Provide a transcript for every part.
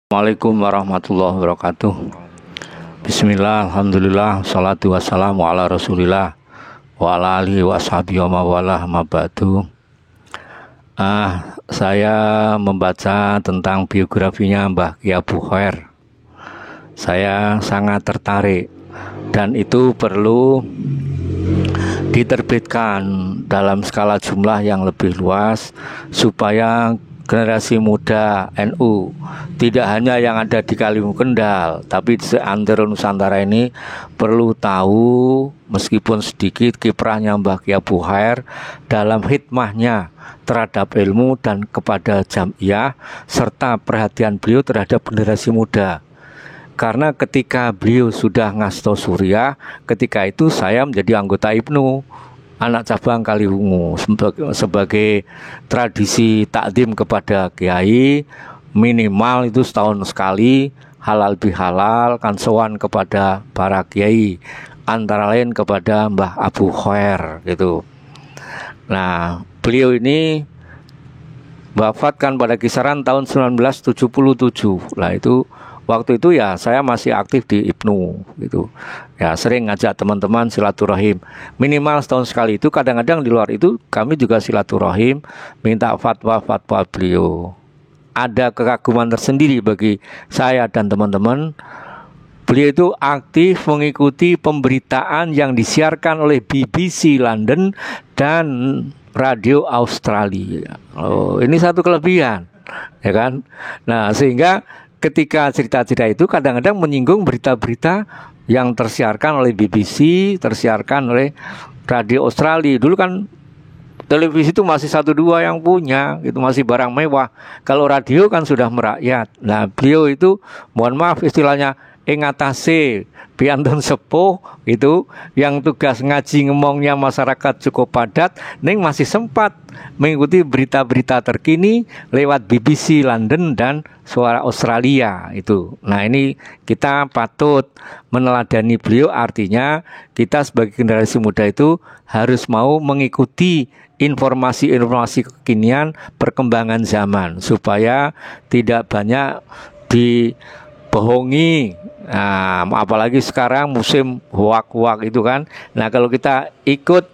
Assalamualaikum warahmatullahi wabarakatuh. Bismillah, alhamdulillah, salatu wassalamu ala rasulillah wa ala alihi wa ashabihi wa mawalah mabadu. Saya membaca tentang biografinya Mbah Kiai Abu Khair. Saya sangat tertarik dan itu perlu diterbitkan dalam skala jumlah yang lebih luas supaya generasi muda NU tidak hanya yang ada di Kalimu Kendal, tapi di seantero Nusantara ini perlu tahu meskipun sedikit kiprahnya Mbah Kiai Abu Khair dalam hikmahnya terhadap ilmu dan kepada jamiah serta perhatian beliau terhadap generasi muda. Karena ketika beliau sudah ngasto Suriah, ketika itu saya menjadi anggota IPNU anak cabang Kaliwungu sebagai tradisi takdim kepada kiai minimal itu setahun sekali, halal bihalal kan sowan kepada para kiai, antara lain kepada Mbah Abu Khair gitu. Nah, beliau ini wafatkan pada kisaran tahun 1977. Lah itu waktu itu ya saya masih aktif di IPNU gitu. Ya sering ngajak teman-teman silaturahim. Minimal setahun sekali itu, kadang-kadang di luar itu kami juga silaturahim, minta fatwa-fatwa beliau. Ada kekaguman tersendiri bagi saya dan teman-teman. Beliau itu aktif mengikuti pemberitaan yang disiarkan oleh BBC London dan Radio Australia. Oh, ini satu kelebihan, ya kan? Nah, sehingga ketika cerita-cerita itu kadang-kadang menyinggung berita-berita yang tersiarkan oleh BBC, tersiarkan oleh Radio Australia. Dulu kan televisi itu masih 1-2 yang punya, itu masih barang mewah. Kalau radio kan sudah merakyat. Nah, beliau itu mohon maaf istilahnya ngatasi piantun sepuh itu yang tugas ngaji ngomongnya masyarakat cukup padat, neng masih sempat mengikuti berita-berita terkini lewat BBC London dan Suara Australia itu. Nah, ini kita patut meneladani beliau, artinya kita sebagai generasi muda itu harus mau mengikuti informasi-informasi kekinian perkembangan zaman supaya tidak banyak dibohongi. Nah, apalagi sekarang musim hoak-hoak itu kan. Nah, kalau kita ikut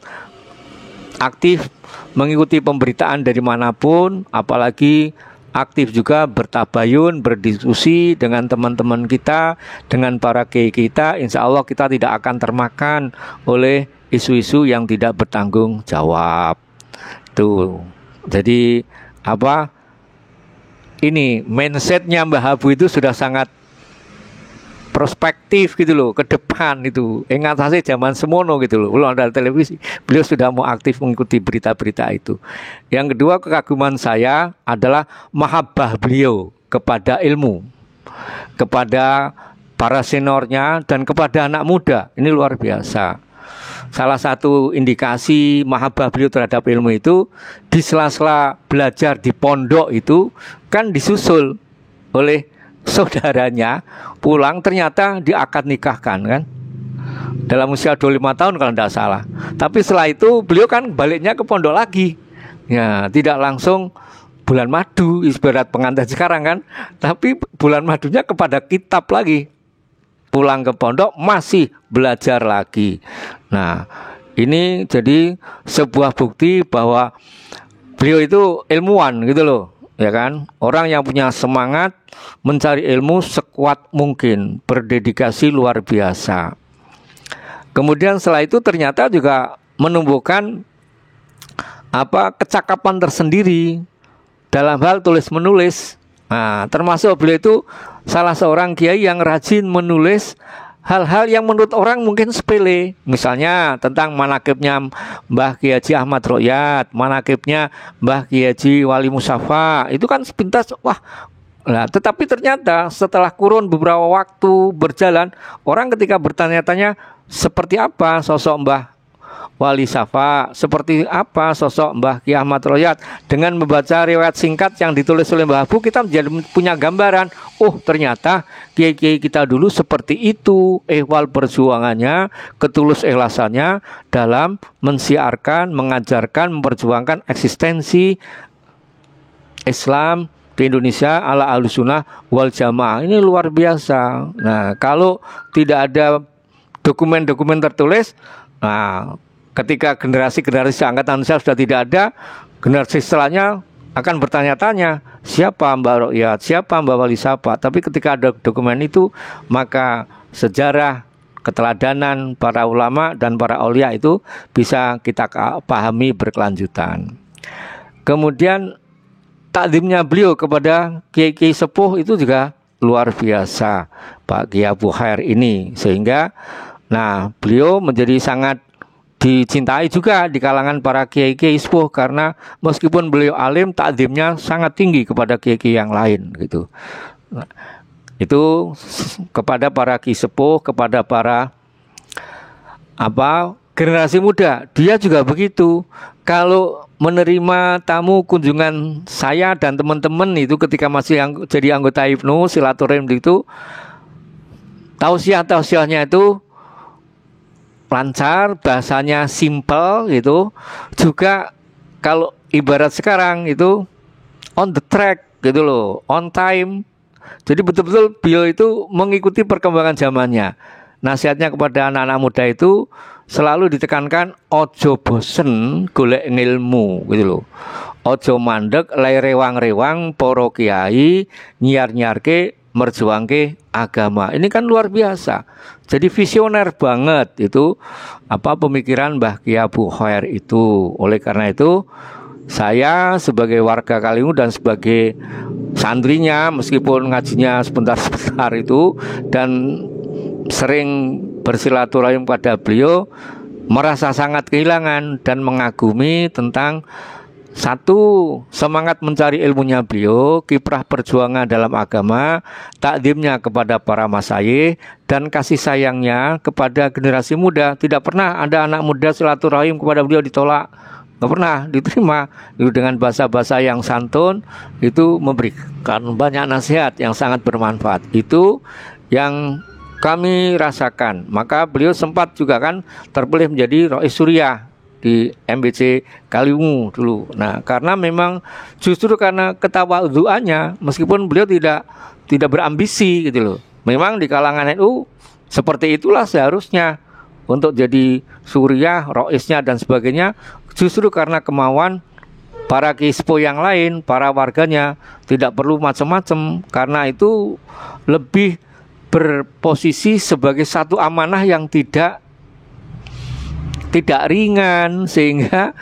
aktif mengikuti pemberitaan dari manapun, apalagi aktif juga bertabayun, berdiskusi dengan teman-teman kita, dengan para kiai kita, insya Allah kita tidak akan termakan oleh isu-isu yang tidak bertanggung jawab. Tuh. Jadi apa? Ini mindsetnya Mbah Abu itu sudah sangat prospektif gitu loh, ke depan itu. Ingat saja zaman semono gitu loh. Belum ada televisi, beliau sudah mau aktif mengikuti berita-berita itu. Yang kedua, kekaguman saya adalah mahabbah beliau kepada ilmu, kepada para seniornya dan kepada anak muda. Ini luar biasa. Salah satu indikasi mahabbah beliau terhadap ilmu itu di sela-sela belajar di pondok itu kan disusul oleh saudaranya pulang ternyata diakad nikahkan kan dalam usia 25 tahun kalau tidak salah. Tapi setelah itu beliau kan baliknya ke pondok lagi. Ya, tidak langsung bulan madu ibarat pengantin sekarang kan, tapi bulan madunya kepada kitab lagi. Pulang ke pondok masih belajar lagi. Nah, ini jadi sebuah bukti bahwa beliau itu ilmuwan gitu loh. Ya kan, orang yang punya semangat mencari ilmu sekuat mungkin, berdedikasi luar biasa. Kemudian setelah itu ternyata juga menumbuhkan kecakapan tersendiri dalam hal tulis menulis. Nah, termasuk beliau itu salah seorang kiai yang rajin menulis hal-hal yang menurut orang mungkin sepele. Misalnya tentang manakibnya Mbah Kiai Haji Ahmad Royat, manakibnya Mbah Kiai Haji Wali Musafa. Itu kan sepintas, wah. Nah, tetapi ternyata setelah kurun beberapa waktu berjalan, orang ketika bertanya-tanya seperti apa sosok Mbah Wali Safa, seperti apa sosok Mbah Kiai Ahmad Royat, dengan membaca riwayat singkat yang ditulis oleh Mbah Abu, kita menjadi punya gambaran. Oh, ternyata kiai-kiai kita dulu seperti itu ihwal perjuangannya, ketulus ikhlasannya dalam mensiarkan, mengajarkan, memperjuangkan eksistensi Islam di Indonesia ala Ahlussunnah wal Jamaah. Ini luar biasa. Nah, kalau tidak ada dokumen-dokumen tertulis, nah ketika generasi-generasi angkatan saya sudah tidak ada, generasi setelahnya akan bertanya-tanya, siapa Mbak Rokyat, siapa Mbak Wali Sapa. Tapi ketika ada dokumen itu, maka sejarah, keteladanan para ulama dan para aulia itu bisa kita pahami berkelanjutan. Kemudian takzimnya beliau kepada kiai-kiai sepuh itu juga luar biasa, Pak Kiai Abu Khair ini. Sehingga beliau menjadi sangat dicintai juga di kalangan para kiai-kiai sepuh, karena meskipun beliau alim, takzimnya sangat tinggi kepada kiai-kiai yang lain gitu. Nah, itu kepada para kiai sepuh, kepada para generasi muda. Dia juga begitu. Kalau menerima tamu kunjungan saya dan teman-teman itu ketika masih jadi anggota Hipnu, silaturahim itu, tausiahnya itu lancar, bahasanya simple gitu. Juga kalau ibarat sekarang itu on the track gitu loh, on time. Jadi betul-betul beliau itu mengikuti perkembangan zamannya. Nasihatnya kepada anak-anak muda itu selalu ditekankan, ojo bosen golek ngilmu gitu loh. Ojo mandek lay rewang-rewang poro kiai nyiar-nyiarke merjuangke agama. Ini kan luar biasa. Jadi visioner banget itu pemikiran Mbah Kiai Abu Khair itu. Oleh karena itu saya sebagai warga Kaliwungu dan sebagai santrinya, meskipun ngajinya sebentar-sebentar itu dan sering bersilaturahim pada beliau, merasa sangat kehilangan dan mengagumi tentang satu, semangat mencari ilmunya beliau, kiprah perjuangan dalam agama, takzimnya kepada para masyayikh, dan kasih sayangnya kepada generasi muda. Tidak pernah ada anak muda silaturahim kepada beliau ditolak, nggak pernah diterima. Itu dengan bahasa-bahasa yang santun, itu memberikan banyak nasihat yang sangat bermanfaat. Itu yang kami rasakan. Maka beliau sempat juga kan terpilih menjadi Rois Suriah di MBC Kaliwungu dulu. Nah, karena memang justru karena ketawadhuannya, meskipun beliau tidak berambisi gitu loh. Memang di kalangan NU seperti itulah seharusnya untuk jadi suriah, roisnya dan sebagainya. Justru karena kemauan para kispo yang lain, para warganya tidak perlu macam-macam, karena itu lebih berposisi sebagai satu amanah yang tidak ringan, sehingga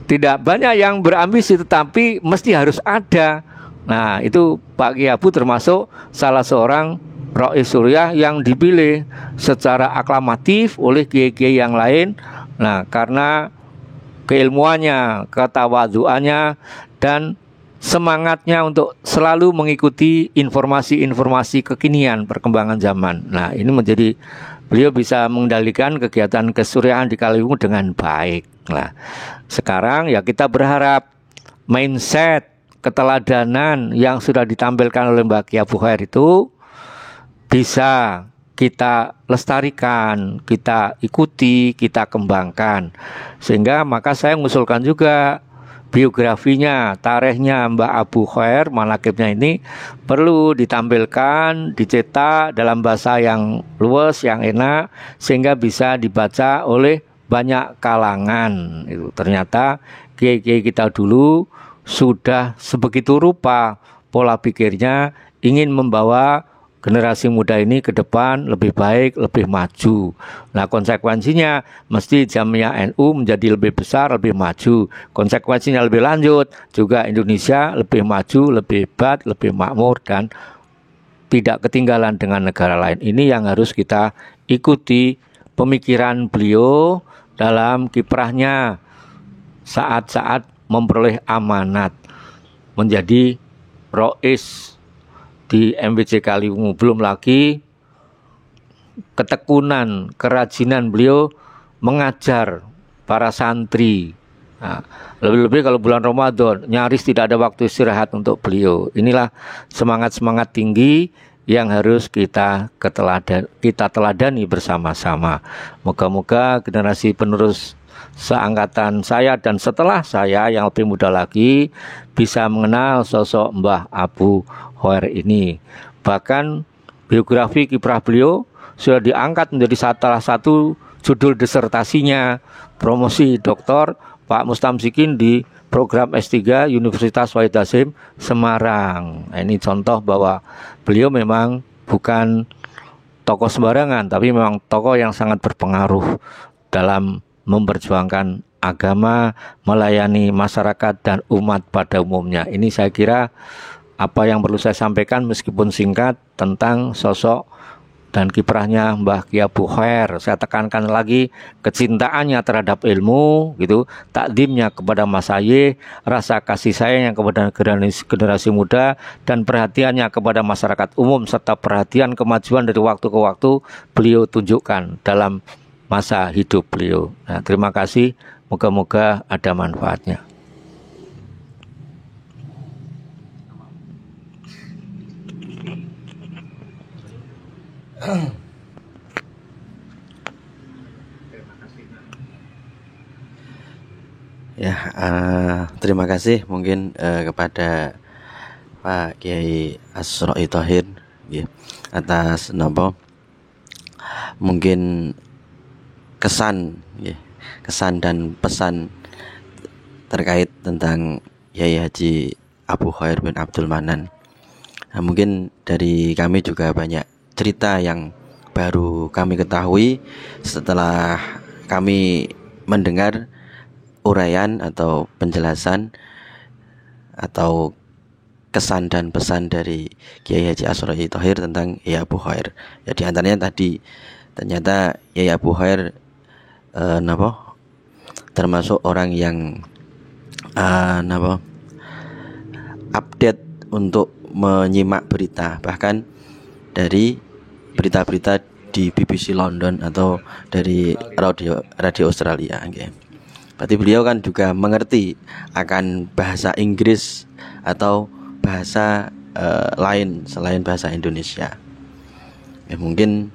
tidak banyak yang berambisi, tetapi mesti harus ada. Nah, itu Pak Kiai Abu termasuk salah seorang Rois Suriah yang dipilih secara aklamatif oleh kiai-kiai yang lain. Nah, karena keilmuannya, ketawadhuannya, dan semangatnya untuk selalu mengikuti informasi-informasi kekinian perkembangan zaman. Nah, ini menjadi beliau bisa mengendalikan kegiatan kesuriaan di Kaliwungu dengan baik. Nah, sekarang ya kita berharap mindset keteladanan yang sudah ditampilkan oleh Mbak Kiai Abu Khair itu bisa kita lestarikan, kita ikuti, kita kembangkan. Sehingga maka saya mengusulkan juga biografinya, tarikhnya Mbak Abu Khair, manaqibnya ini perlu ditampilkan, dicetak dalam bahasa yang luas, yang enak, sehingga bisa dibaca oleh banyak kalangan. Itu ternyata kiai-kiai kita dulu sudah sebegitu rupa pola pikirnya, ingin membawa generasi muda ini ke depan lebih baik, lebih maju. Nah, konsekuensinya mesti Jamiah NU menjadi lebih besar, lebih maju. Konsekuensinya lebih lanjut, juga Indonesia lebih maju, lebih hebat, lebih makmur, dan tidak ketinggalan dengan negara lain. Ini yang harus kita ikuti pemikiran beliau dalam kiprahnya saat-saat memperoleh amanat menjadi rois di MBC Kaliwungu. Belum lagi ketekunan, kerajinan beliau mengajar para santri. Nah, lebih-lebih kalau bulan Ramadan nyaris tidak ada waktu istirahat untuk beliau. Inilah semangat-semangat tinggi yang harus kita teladani bersama-sama. Moga-moga generasi penerus seangkatan saya dan setelah saya yang lebih muda lagi bisa mengenal sosok Mbah Abu Khair ini. Bahkan biografi kiprah beliau sudah diangkat menjadi salah satu judul disertasinya promosi Dr. Pak Mustamsikin di program S3 Universitas Wahid Hasyim Semarang. Nah, ini contoh bahwa beliau memang bukan tokoh sembarangan, tapi memang tokoh yang sangat berpengaruh dalam memperjuangkan agama, melayani masyarakat dan umat pada umumnya. Ini saya kira apa yang perlu saya sampaikan meskipun singkat tentang sosok dan kiprahnya Mbah Ki Abu Khair. Saya tekankan lagi kecintaannya terhadap ilmu, gitu, takdimnya kepada masayikh, rasa kasih sayangnya kepada generasi muda, dan perhatiannya kepada masyarakat umum serta perhatian kemajuan dari waktu ke waktu beliau tunjukkan dalam masa hidup beliau. Nah, terima kasih. Moga-moga ada manfaatnya. Ya, terima kasih mungkin kepada Pak Kiai Asroi Thohir ya, atas mungkin kesan ya, kesan dan pesan terkait tentang Yai Haji Abu Khair bin Abdul Manan. Nah, mungkin dari kami juga banyak cerita yang baru kami ketahui setelah kami mendengar uraian atau penjelasan atau kesan dan pesan dari Kiai Haji Asroi Thohir tentang Yai Abu Khair. Ya, di antaranya tadi ternyata Yai Abu Khair termasuk orang yang update untuk menyimak berita, bahkan dari berita-berita di BBC London atau dari radio Australia. Okay. Berarti beliau kan juga mengerti akan bahasa Inggris atau bahasa lain selain bahasa Indonesia. Ya, mungkin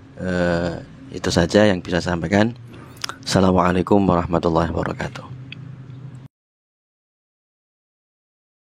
itu saja yang bisa saya sampaikan. Assalamualaikum warahmatullahi wabarakatuh.